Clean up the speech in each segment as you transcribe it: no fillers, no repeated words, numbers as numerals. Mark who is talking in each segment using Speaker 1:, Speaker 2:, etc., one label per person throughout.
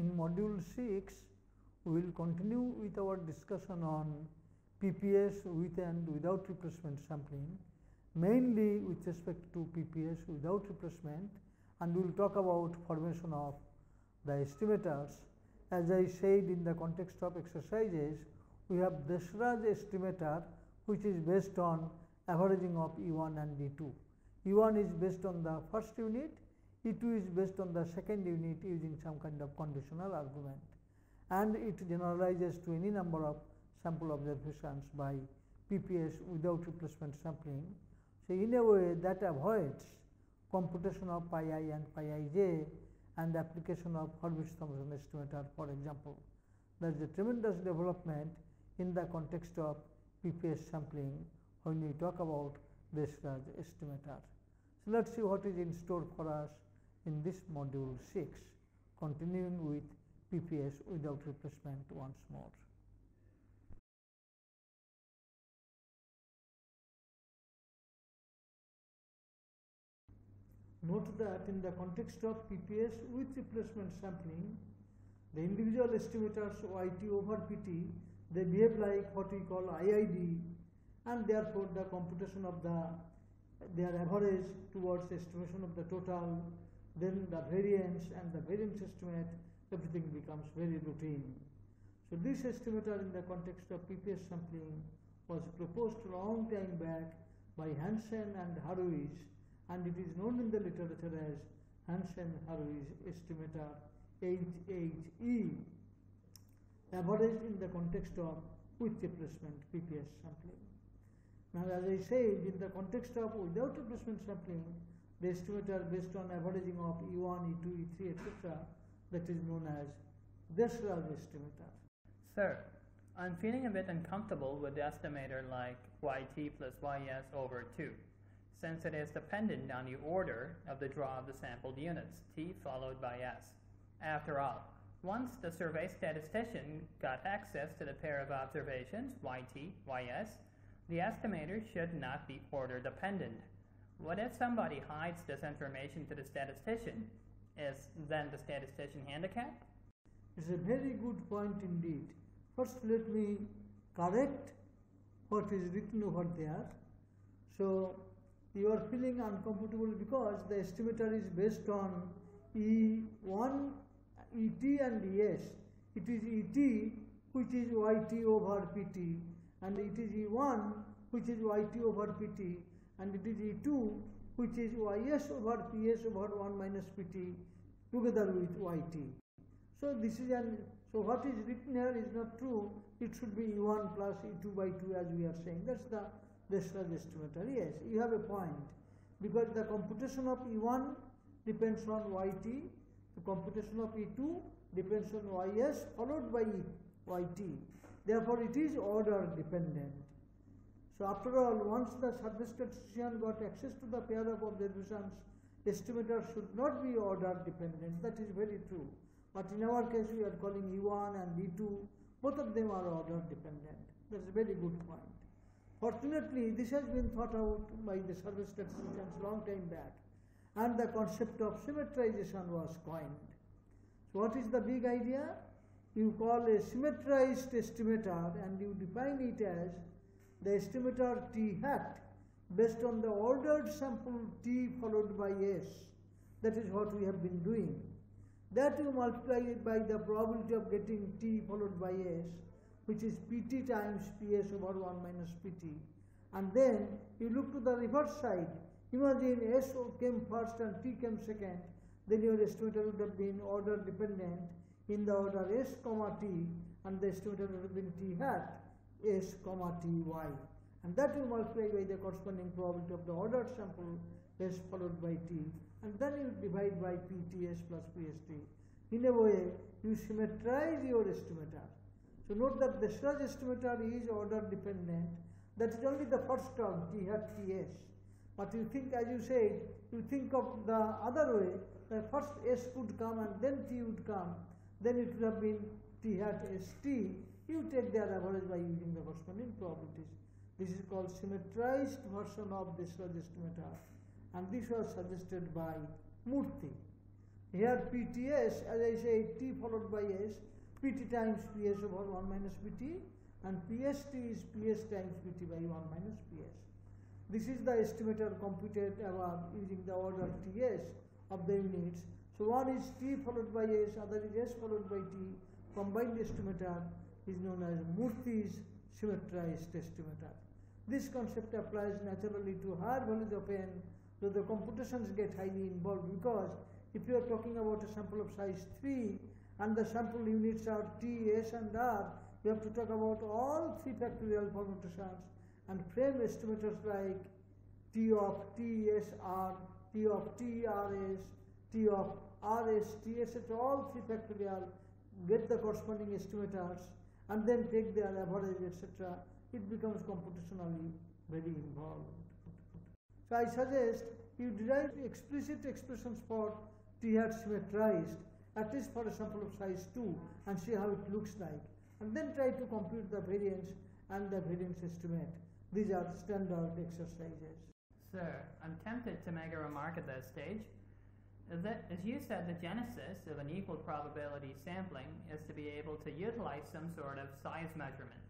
Speaker 1: In module 6, we will continue with our discussion on PPS with and without replacement sampling, mainly with respect to PPS without replacement, and we will talk about formation of the estimators. As I said, in the context of exercises, we have Desraj estimator, which is based on averaging of E1 and E2. E1 is based on the first unit, E2 is based on the second unit using some kind of conditional argument, and it generalizes to any number of sample observations by PPS without replacement sampling. So, in a way that avoids computation of pi I and pi ij and application of Hurwitz-Thompson estimator, for example. There is a tremendous development in the context of PPS sampling when we talk about Desraj estimator. So, let us see what is in store for us in this module 6, continuing with PPS without replacement once more. Note that in the context of PPS with replacement sampling, the individual estimators YT over PT, they behave like what we call IID, and therefore the computation of their average towards estimation of the total, then the variance and the variance estimate, everything becomes very routine. So, this estimator in the context of PPS sampling was proposed long time back by Hansen and Hurwitz, and it is known in the literature as Hansen-Hurwitz estimator HHE, average in the context of with replacement PPS sampling. Now, as I said, in the context of without replacement sampling, the estimator based on averaging of E1, E2, E3, etc., that is known as Desraj estimator.
Speaker 2: Sir, I'm feeling a bit uncomfortable with the estimator like YT plus YS over 2, since it is dependent on the order of the draw of the sampled units, T followed by S. After all, once the survey statistician got access to the pair of observations, YT, YS, the estimator should not be order dependent. What if somebody hides this information to the statistician? Is then the statistician handicapped?
Speaker 1: It's a very good point indeed. First, let me correct what is written over there. So, you are feeling uncomfortable because the estimator is based on E1, ET and ES. It is ET which is YT over PT, and it is E1 which is YT over PT, and it is E2 which is YS over PS over 1 minus PT together with YT. So, this is so what is written here is not true. It should be E1 plus E2 by 2 as we are saying. That is the Desraj estimator. Yes, you have a point, because the computation of E1 depends on YT, the computation of E2 depends on YS followed by YT. Therefore, it is order dependent. So, after all, once the survey statistician got access to the pair of observations, estimator should not be order dependent. That is very true. But in our case, we are calling E1 and E2, both of them are order dependent. That is a very good point. Fortunately, this has been thought out by the survey statisticians long time back, and the concept of symmetrization was coined. So, what is the big idea? You call a symmetrized estimator and you define it as the estimator T hat based on the ordered sample T followed by S. That is what we have been doing. That you multiply it by the probability of getting T followed by S, which is Pt times Ps over 1 minus Pt, and then you look to the reverse side. Imagine S came first and T came second, then your estimator would have been order dependent in the order S comma T, and the estimator would have been T hat S comma Ty, and that you multiply by the corresponding probability of the ordered sample S followed by T, and then you divide by PTS plus PST. In a way, you symmetrize your estimator. So, note that the Desraj estimator is order dependent. That is only the first term T hat Ts. But you think, as you said, you think of the other way, the first S would come and then T would come, then it would have been T hat ST. You take their average by using the corresponding probabilities. This is called symmetrized version of Desraj estimator, and this was suggested by Murthy. Here PTS, as I say, T followed by S, PT times PS over 1 minus PT, and PST is PS times PT by 1 minus PS. This is the estimator computed above using the order TS of the units. So one is T followed by S, other is S followed by T. Combined estimator is known as Murthy's symmetrized estimator. This concept applies naturally to higher values of n, though the computations get highly involved, because if you are talking about a sample of size 3 and the sample units are T, S and R, you have to talk about all 3 factorial permutations and frame estimators like T of TSR, T of TRS, T of RS, TS, all 3 factorial, get the corresponding estimators and then take their average, etc. It becomes computationally very involved. So I suggest you derive explicit expressions for T hat symmetrized, at least for a sample of size 2, and see how it looks like, and then try to compute the variance and the variance estimate. These are standard exercises.
Speaker 2: Sir, I'm tempted to make a remark at this stage. That, as you said, the genesis of an equal probability sampling is to be able to utilize some sort of size measurement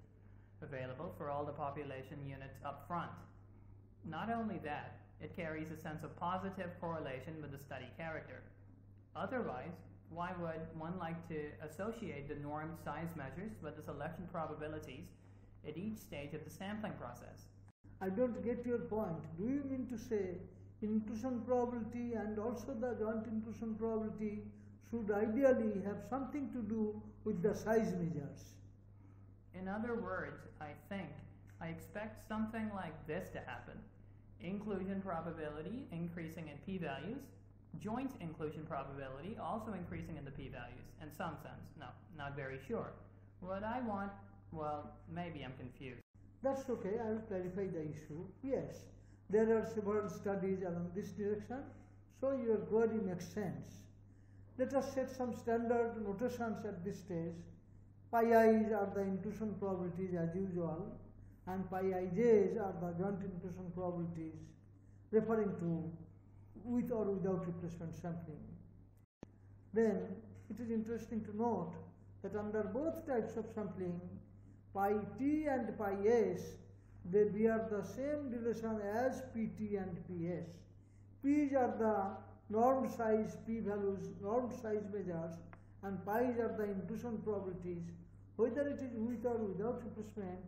Speaker 2: available for all the population units up front. Not only that, it carries a sense of positive correlation with the study character. Otherwise, why would one like to associate the normed size measures with the selection probabilities at each stage of the sampling process?
Speaker 1: I don't get your point. Do you mean to say inclusion probability and also the joint inclusion probability should ideally have something to do with the size measures?
Speaker 2: In other words, I expect something like this to happen. Inclusion probability increasing in p-values, joint inclusion probability also increasing in the p-values, in some sense. No, not very sure. What I want, well, maybe I'm confused.
Speaker 1: That's okay, I will clarify the issue. Yes, there are several studies along this direction, so your query makes sense. Let us set some standard notations at this stage. Pi i's are the inclusion probabilities as usual, and pi ij's are the joint inclusion probabilities, referring to with or without replacement sampling. Then it is interesting to note that under both types of sampling, pi t and pi s, they bear the same relation as pt and ps. P's are the norm size p-values, norm size measures, and pi's are the inclusion probabilities. Whether it is with or without replacement,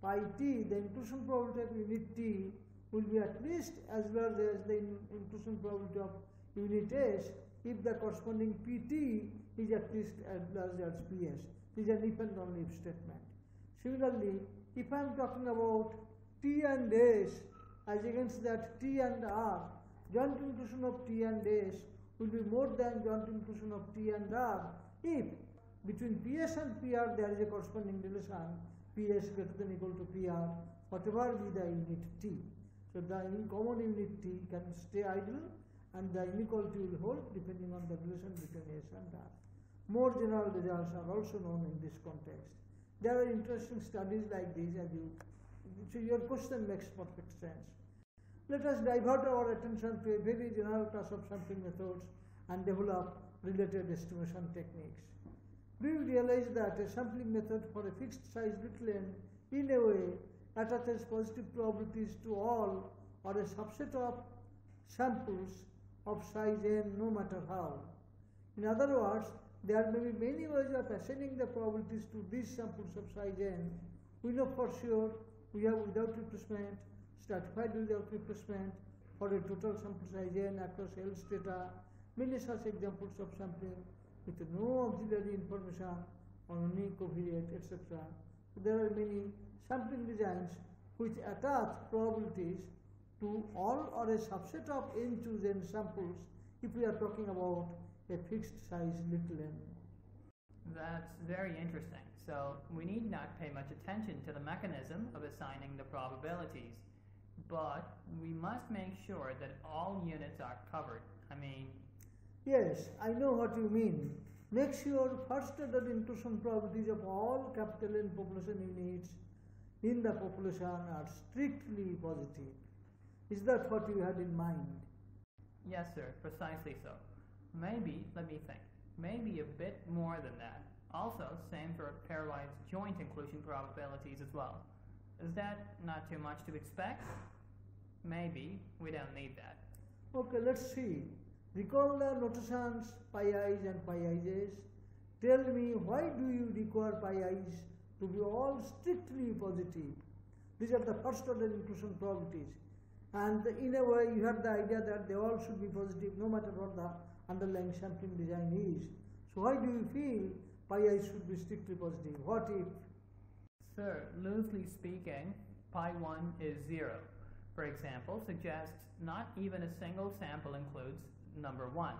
Speaker 1: pi t, the inclusion probability of unit t, will be at least as large as the inclusion probability of unit s if the corresponding pt is at least as large as ps. This is an if and only if statement. Similarly, if I am talking about t and s as against that t and r, joint inclusion of t and s will be more than joint inclusion of t and r if between ps and pr there is a corresponding relation, ps greater than equal to pr, whatever be the unit t. So the common unit t can stay idle and the inequality will hold depending on the relation between s and r. More general results are also known in this context. There are interesting studies like these, so your question makes perfect sense. Let us divert our attention to a very general class of sampling methods and develop related estimation techniques. Do you realize that a sampling method for a fixed size little n in a way attaches positive probabilities to all or a subset of samples of size n no matter how? In other words, there may be many ways of assigning the probabilities to these samples of size n. We know for sure we have without replacement, stratified without replacement, for a total sample size n across L data, many such examples of sampling with no auxiliary information on unique covariate, etc. So there are many sampling designs which attach probabilities to all or a subset of n choose n samples if we are talking about a fixed size little n.
Speaker 2: That's very interesting. So we need not pay much attention to the mechanism of assigning the probabilities, but we must make sure that all units are covered.
Speaker 1: Yes, I know what you mean. Make sure first order inclusion probabilities of all capital N population units in the population are strictly positive. Is that what you had in mind?
Speaker 2: Yes, sir, precisely so. Maybe, let me think, maybe a bit more than that. Also, same for pairwise joint inclusion probabilities as well. Is that not too much to expect? Maybe we don't need that.
Speaker 1: Okay, let's see. Recall the notations pi i's and pi ij's. Tell me, why do you require pi i's to be all strictly positive? These are the first order inclusion probabilities. And in a way, you have the idea that they all should be positive no matter what the underlying sampling design is. So why do you feel pi i's should be strictly positive? What if?
Speaker 2: Sir, loosely speaking, pi 1 is 0. For example, suggests not even a single sample includes number 1,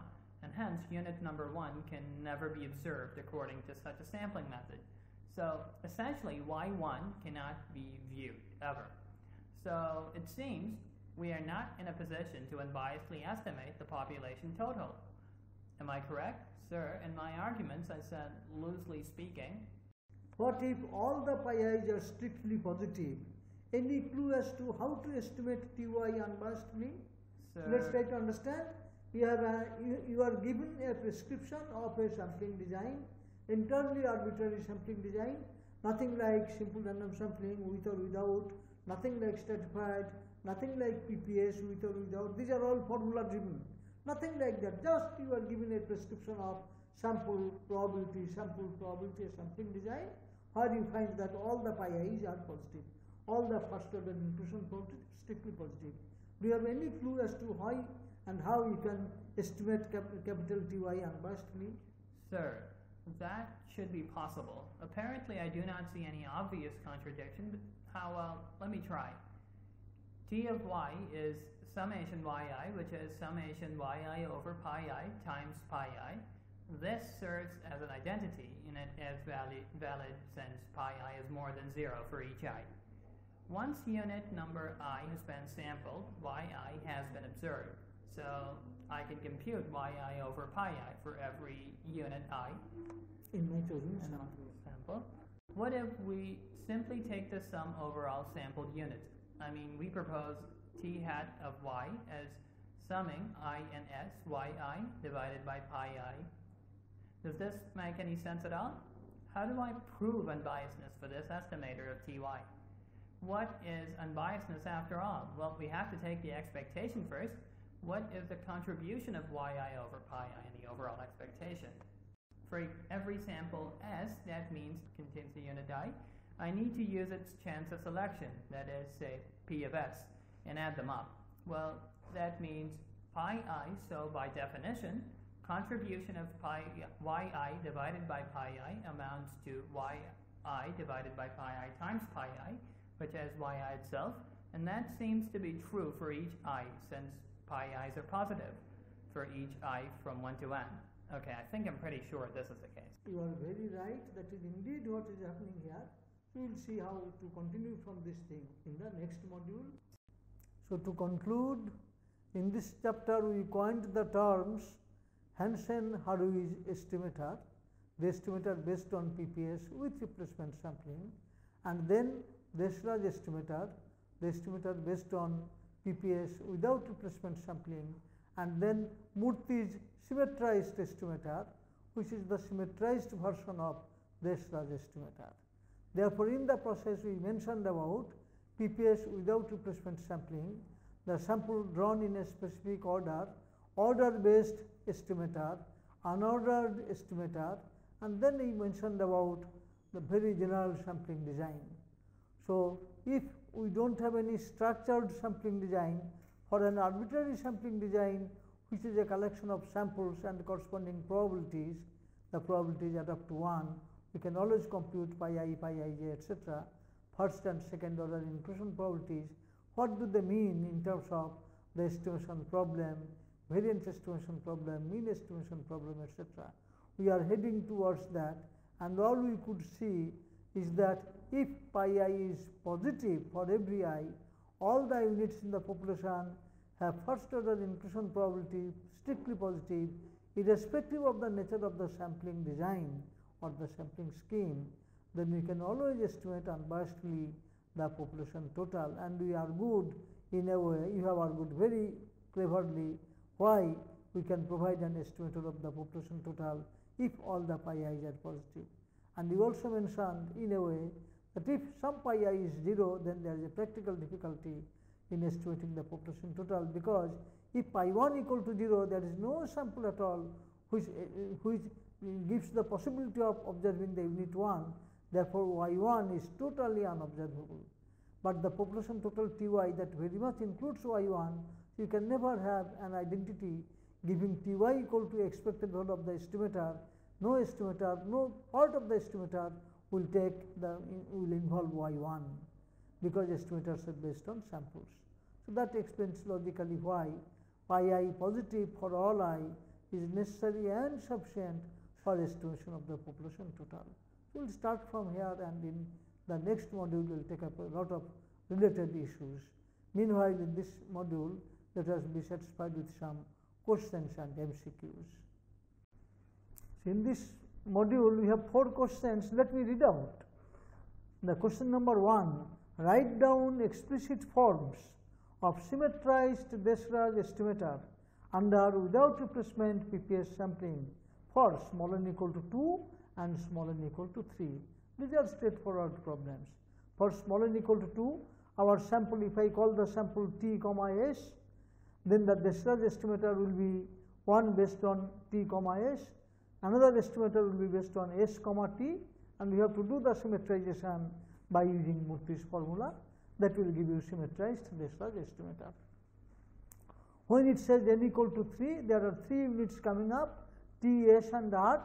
Speaker 2: and hence unit number 1 can never be observed according to such a sampling method. So essentially, y1 cannot be viewed ever. So it seems we are not in a position to unbiasedly estimate the population total. Am I correct? Sir, in my arguments I said loosely speaking.
Speaker 1: What if all the pi i's are strictly positive? Any clue as to how to estimate Ty unbiasedly?
Speaker 2: Sir,
Speaker 1: Let's try to understand. You are given a prescription of a sampling design, entirely arbitrary sampling design, nothing like simple random sampling with or without, nothing like stratified, nothing like PPS with or without. These are all formula driven. Nothing like that. Just you are given a prescription of sample probability, sampling design, where you find that all the pi i's are positive. All the first order inclusion probability strictly positive. Do you have any clue as to why and how you can estimate capital Ty unbiasedly?
Speaker 2: Sir, that should be possible. Apparently I do not see any obvious contradiction, but let me try. T of y is summation yi, which is summation yi over pi I times pi I. This serves as an identity and it is valid since pi I is more than 0 for each I. Once unit number I has been sampled, yi has been observed. So I can compute yi over pi I for every unit I
Speaker 1: in my chosen
Speaker 2: sample. What if we simply take the sum over all sampled units? I mean, we propose t hat of y as summing I and s yi divided by pi I. Does this make any sense at all? How do I prove unbiasedness for this estimator of ty? What is unbiasedness after all? Well, we have to take the expectation first. What is the contribution of yi over pi I in the overall expectation? For every sample s, that means contains the unit I need to use its chance of selection, that is, say, p of s, and add them up. Well, that means pi I, so by definition, contribution of yi divided by pi I amounts to yi divided by pi I times pi I, which has yi itself, and that seems to be true for each I, since pi i's are positive for each I from 1 to n. Okay, I think I'm pretty sure this is the case.
Speaker 1: You are very right. That is indeed what is happening here. We will see how to continue from this thing in the next module. So to conclude, in this chapter we coined the terms Hansen-Harvey's estimator, the estimator based on PPS with replacement sampling, and then Desraj estimator, the estimator based on PPS without replacement sampling, and then Murthy's symmetrized estimator, which is the symmetrized version of Desraj estimator. Therefore, in the process we mentioned about PPS without replacement sampling, the sample drawn in a specific order, order-based estimator, unordered estimator, and then we mentioned about the very general sampling design. So, if we do not have any structured sampling design, for an arbitrary sampling design which is a collection of samples and corresponding probabilities, the probabilities add up to 1, we can always compute pi I, pi ij, etc. first and second order inclusion probabilities. What do they mean in terms of the estimation problem, variance estimation problem, mean estimation problem, etc. We are heading towards that, and all we could see is that if pi I is positive for every I, all the units in the population have first order inclusion probability strictly positive, irrespective of the nature of the sampling design or the sampling scheme, then we can always estimate unbiasedly the population total, and we argued in a way, you have argued very cleverly why we can provide an estimator of the population total if all the pi i's are positive. And we also mentioned in a way that if some pi I is 0, then there is a practical difficulty in estimating the population total, because if pi 1 equal to 0, there is no sample at all which gives the possibility of observing the unit 1, therefore y1 is totally unobservable. But the population total Ty that very much includes y1, you can never have an identity giving Ty equal to expected value of the estimator. No estimator, no part of the estimator will involve y1, because estimators are based on samples. So that explains logically why pi I positive for all I is necessary and sufficient for estimation of the population total. We will start from here, and in the next module we will take up a lot of related issues. Meanwhile, in this module, let us be satisfied with some questions and MCQs. So, in this module we have 4 questions. Let me read out. The question number 1, write down explicit forms of symmetrized Desraj estimator under without replacement PPS sampling for small n equal to 2 and small n equal to 3. These are straightforward problems. For small n equal to 2, our sample, if I call the sample t comma s, then the Desraj estimator will be one based on t comma s, another estimator will be based on s comma t, and we have to do the symmetrization by using Murthy's formula. That will give you symmetrized Desraj estimator. When it says n equal to 3, there are 3 units coming up, t, s and r.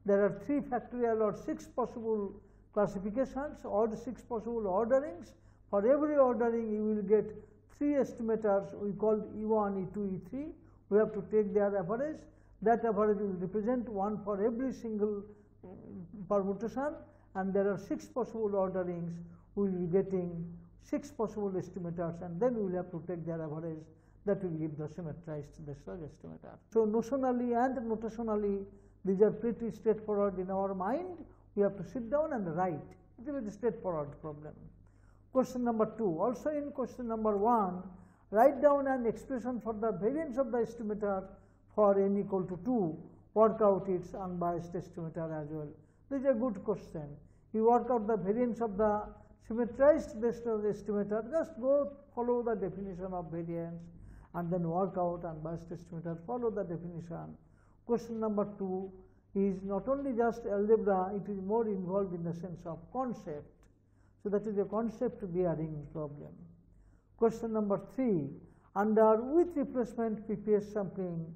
Speaker 1: There are 3 factorial or 6 possible classifications, or 6 possible orderings. For every ordering you will get 3 estimators we called E1, E2, E3. We have to take their average. That average will represent 1 for every single permutation, and there are 6 possible orderings. We will be getting 6 possible estimators, and then we will have to take their average. That will give the symmetrized Desraj estimator. So, notionally and notationally, these are pretty straightforward in our mind. We have to sit down and write. It is a very straightforward problem. Question number 2. Also in question number 1, write down an expression for the variance of the estimator for n equal to 2. Work out its unbiased estimator as well. This is a good question. You work out the variance of the symmetrized Desraj estimator. Just go follow the definition of variance and then work out unbiased estimator. Follow the definition. Question number 2 is not only just algebra, it is more involved in the sense of concept. So, that is a concept bearing problem. Question number 3, under with replacement PPS sampling,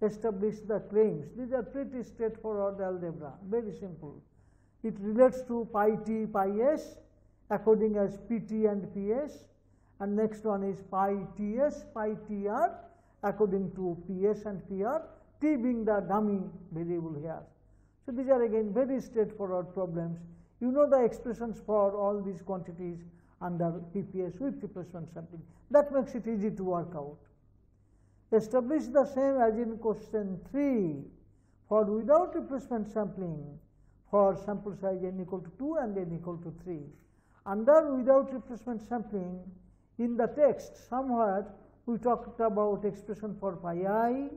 Speaker 1: establish the claims. These are pretty straightforward algebra, very simple. It relates to pi t, pi s according as pt and ps, and next one is pi ts, pi tr according to ps and pr, t being the dummy variable here. So, these are again very straightforward problems. You know the expressions for all these quantities under PPS with replacement sampling. That makes it easy to work out. Establish the same as in question 3 for without replacement sampling for sample size n equal to 2 and n equal to 3. Under without replacement sampling, in the text somewhere we talked about expression for pi I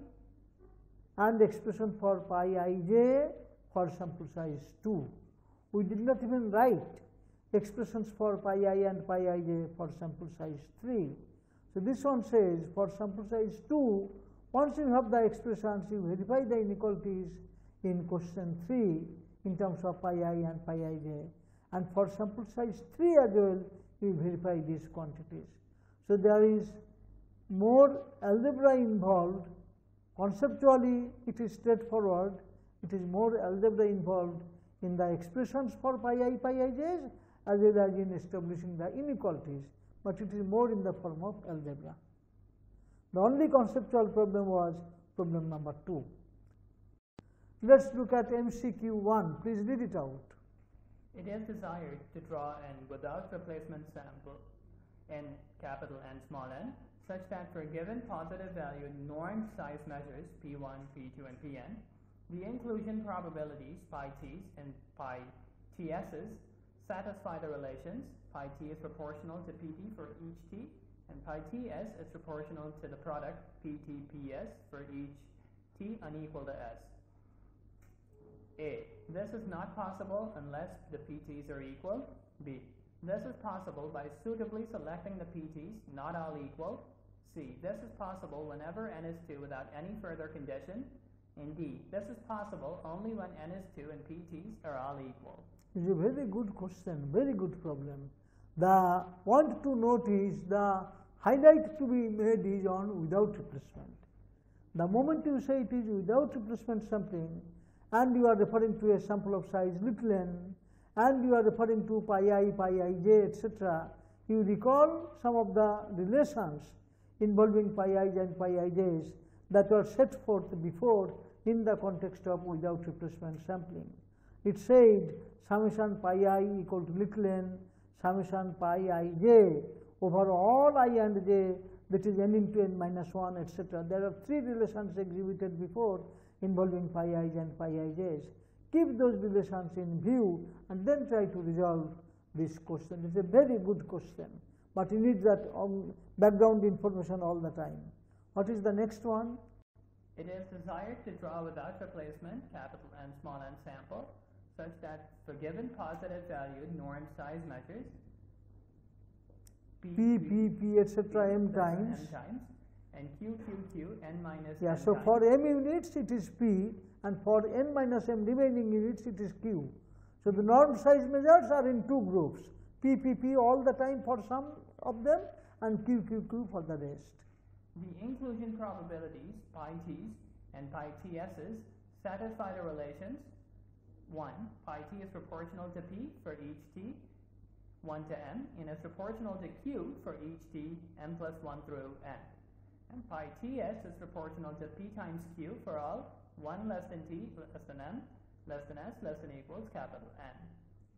Speaker 1: and expression for pi ij for sample size 2. We did not even write expressions for pi I and pi ij for sample size 3. So, this one says for sample size 2, once you have the expressions, you verify the inequalities in question 3 in terms of pi I and pi ij, and for sample size 3 as well, you verify these quantities. So, there is more algebra involved. Conceptually, it is straightforward. It is more algebra involved in the expressions for pi I, pi ij's as well as in establishing the inequalities, but it is more in the form of algebra. The only conceptual problem was problem number 2. Let us look at MCQ 1. Please read it out.
Speaker 2: It is desired to draw n without replacement sample n capital N small n such that for given positive valued normed size measures P1, P2, and Pn, the inclusion probabilities pi t's and pi ts's satisfy the relations pi t is proportional to pt for each t, and pi ts is proportional to the product pt ps for each T unequal to S. A. This is not possible unless the PTs are equal. B. This is possible by suitably selecting the PTs not all equal. C. This is possible whenever n is 2 without any further condition. And D. This is possible only when n is 2 and PTs are all equal.
Speaker 1: It's a very good question, very good problem. The point to note is the highlight to be made is on without replacement. The moment you say it is without replacement sampling, and you are referring to a sample of size little n, and you are referring to pi I, pi ij, etc., you recall some of the relations involving pi i's and pi ij's that were set forth before in the context of without replacement sampling. It said summation pi I equal to little n, summation pi ij over all I and j, that is n into n minus 1, etc. There are three relations exhibited before involving pi i's and pi ij's. Keep those relations in view and then try to resolve this question. It's a very good question, but you need that background information all the time. What is the next one?
Speaker 2: It is desired to draw without replacement capital N small n sample such that for given positive valued norm size measures
Speaker 1: P, etc. m times,
Speaker 2: and Q n minus
Speaker 1: yeah,
Speaker 2: n
Speaker 1: so
Speaker 2: times.
Speaker 1: for m units it is P, and for n minus m remaining units it is Q. So the norm size measures are in two groups, P all the time for some of them and Q for the rest.
Speaker 2: The inclusion probabilities pi t's and pi ts's satisfy the relations 1. Pi t is proportional to p for each t 1 to n, and is proportional to q for each t n plus 1 through n. And pi ts is proportional to p times q for all 1 less than t less than n less than s less than equals capital N.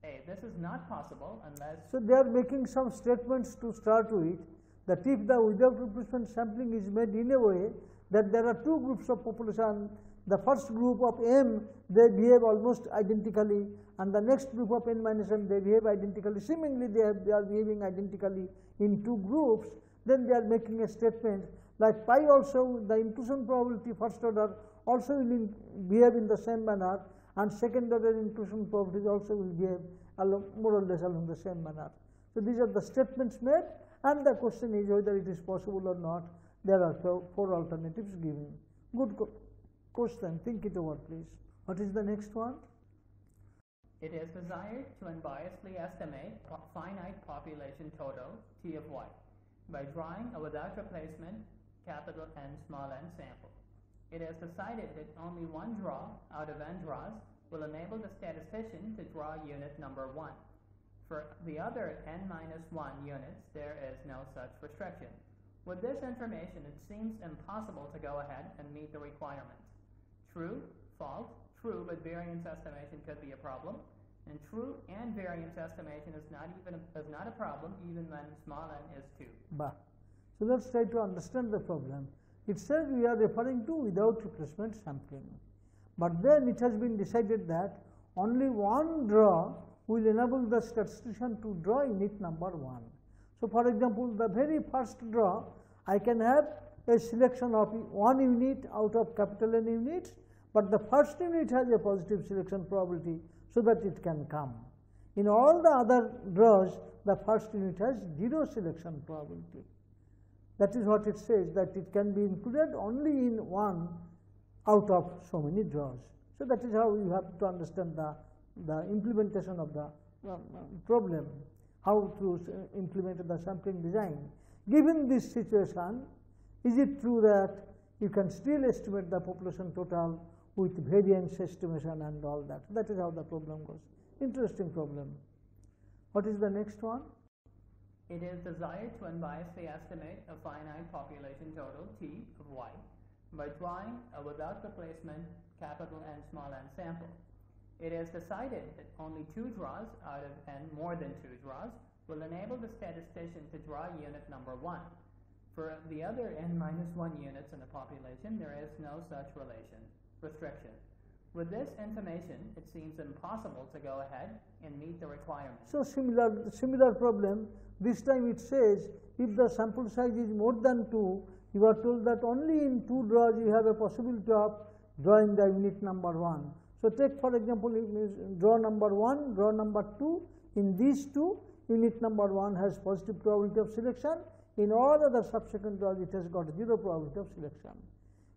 Speaker 2: A. This is not possible unless...
Speaker 1: So they are making some statements to start with, that if the without replacement sampling is made in a way that there are two groups of population, the first group of m, they behave almost identically, and the next group of n minus m, they behave identically. Seemingly they are behaving identically in two groups, then they are making a statement like pi also, the inclusion probability first order also will behave in the same manner, and second order inclusion probabilities also will behave more or less along the same manner. So these are the statements made, and the question is whether it is possible or not. There are four alternatives given. Good question, think it over please. What is the next one?
Speaker 2: It is desired to unbiasedly estimate finite population total T of y by drawing a without replacement capital N small n sample. It is decided that only one draw out of n draws will enable the statistician to draw unit number 1. For the other n minus 1 units, there is no such restriction. With this information, it seems impossible to go ahead and meet the requirements. True, false, true, but variance estimation could be a problem, and true and variance estimation is not a problem even when small n is 2.
Speaker 1: Bah. So let's try to understand the problem. It says we are referring to without replacement sampling, but then it has been decided that only one draw will enable the statistician to draw unit number 1. So for example, the very first draw, I can have a selection of one unit out of capital N units, but the first unit has a positive selection probability so that it can come. In all the other draws, the first unit has 0 selection probability. That is what it says, that it can be included only in one out of so many draws. So that is how you have to understand the implementation of the problem, how to implement the sampling design. Given this situation, is it true that you can still estimate the population total with variance estimation and all that? That is how the problem goes. Interesting problem. What is the next one?
Speaker 2: It is desired to unbiasedly estimate a finite population total T of y by drawing a without replacement capital N small n sample. It is decided that only 2 draws out of n more than 2 draws will enable the statistician to draw unit number 1. For the other n minus 1 units in the population, there is no such restriction. With this information, it seems impossible to go ahead and meet the requirements.
Speaker 1: So similar problem. This time it says if the sample size is more than 2, you are told that only in 2 draws you have a possibility of drawing the unit number 1. So, take for example, draw number 1, draw number 2. In these two, unit number 1 has positive probability of selection. In all other subsequent draws, it has got 0 probability of selection.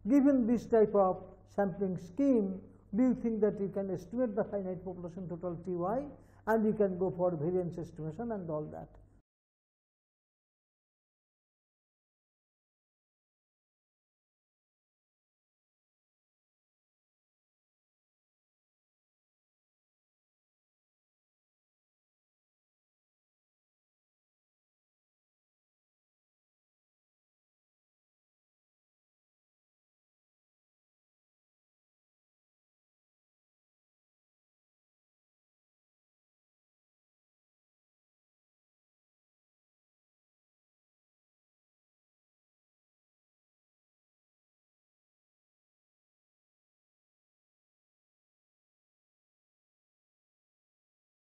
Speaker 1: Given this type of sampling scheme, do you think that you can estimate the finite population total Ty, and you can go for variance estimation and all that?